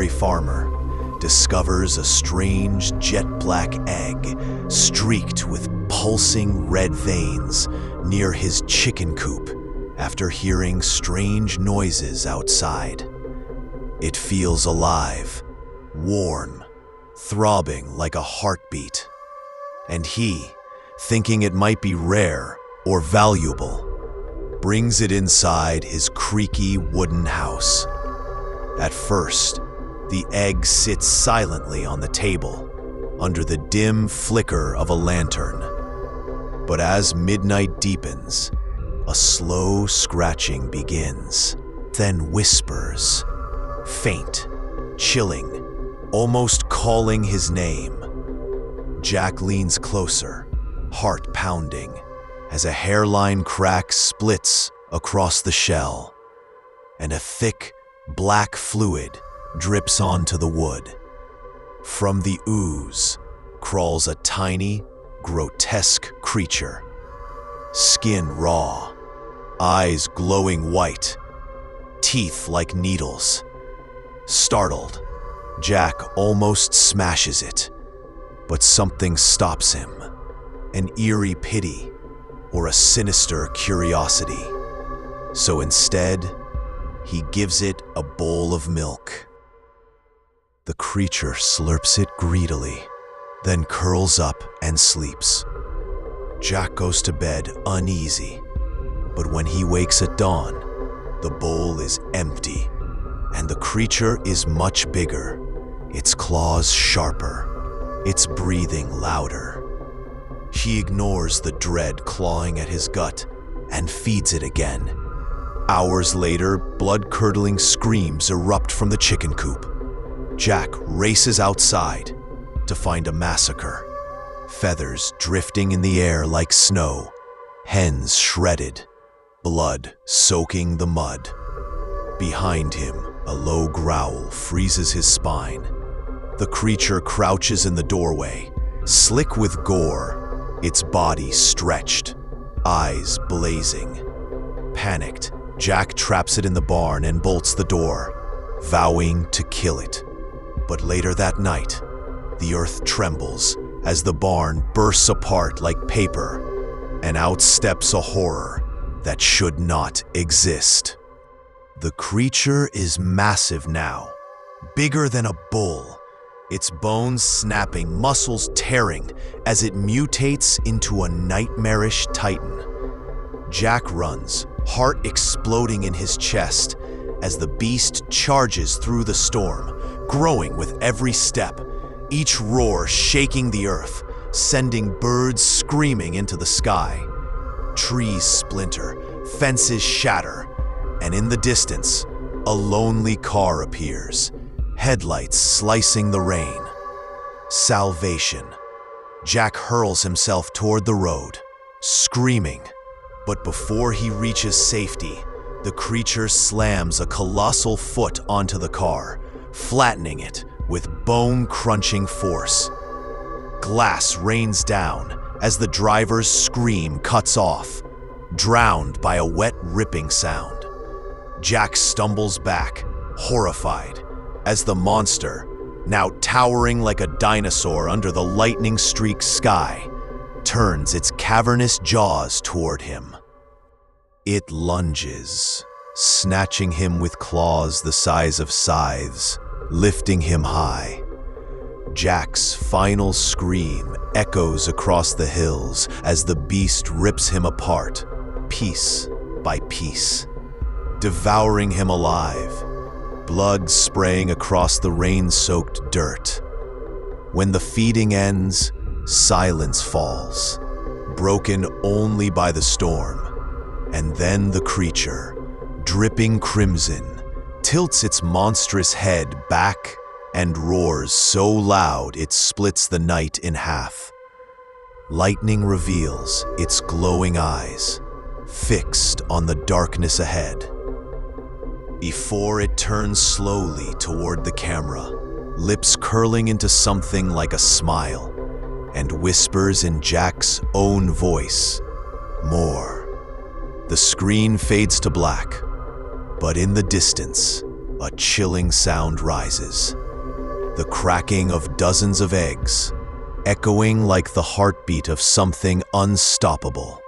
solitary farmer discovers a strange jet-black egg streaked with pulsing red veins near his chicken coop after hearing strange noises outside. It feels alive, warm, throbbing like a heartbeat. And he, thinking it might be rare or valuable, brings it inside his creaky wooden house. At first, the egg sits silently on the table, under the dim flicker of a lantern. But as midnight deepens, a slow scratching begins, then whispers, faint, chilling, almost calling his name. Jack leans closer, heart pounding, as a hairline crack splits across the shell, and a thick, black fluid drips onto the wood. From the ooze crawls a tiny, grotesque creature, skin raw, eyes glowing white, teeth like needles. Startled, Jack almost smashes it, but something stops him, an eerie pity or a sinister curiosity. So instead, he gives it a bowl of milk. The creature slurps it greedily, then curls up and sleeps. Jack goes to bed uneasy, but when he wakes at dawn, the bowl is empty, and the creature is much bigger, its claws sharper, its breathing louder. He ignores the dread clawing at his gut and feeds it again. Hours later, blood-curdling screams erupt from the chicken coop. Jack races outside to find a massacre. Feathers drifting in the air like snow, hens shredded, blood soaking the mud. Behind him, a low growl freezes his spine. The creature crouches in the doorway, slick with gore, its body stretched, eyes blazing. Panicked, Jack traps it in the barn and bolts the door, vowing to kill it. But later that night, the earth trembles as the barn bursts apart like paper, and out steps a horror that should not exist. The creature is massive now, bigger than a bull, its bones snapping, muscles tearing as it mutates into a nightmarish titan. Jack runs, heart exploding in his chest, as the beast charges through the storm, growing with every step, each roar shaking the earth, sending birds screaming into the sky. Trees splinter, fences shatter, and in the distance, a lonely car appears, headlights slicing the rain. Salvation. Jack hurls himself toward the road, screaming. But before he reaches safety, the creature slams a colossal foot onto the car, flattening it with bone-crunching force. Glass rains down as the driver's scream cuts off, drowned by a wet ripping sound. Jack stumbles back, horrified, as the monster, now towering like a dinosaur under the lightning-streaked sky, turns its cavernous jaws toward him. It lunges, snatching him with claws the size of scythes, lifting him high. Jack's final scream echoes across the hills as the beast rips him apart, piece by piece, devouring him alive, blood spraying across the rain-soaked dirt. When the feeding ends, silence falls, broken only by the storm, and then the creature, dripping crimson, tilts its monstrous head back and roars so loud it splits the night in half. Lightning reveals its glowing eyes, fixed on the darkness ahead. Before it turns slowly toward the camera, lips curling into something like a smile, and whispers in Jack's own voice, "More." The screen fades to black, but in the distance, a chilling sound rises. The cracking of dozens of eggs, echoing like the heartbeat of something unstoppable.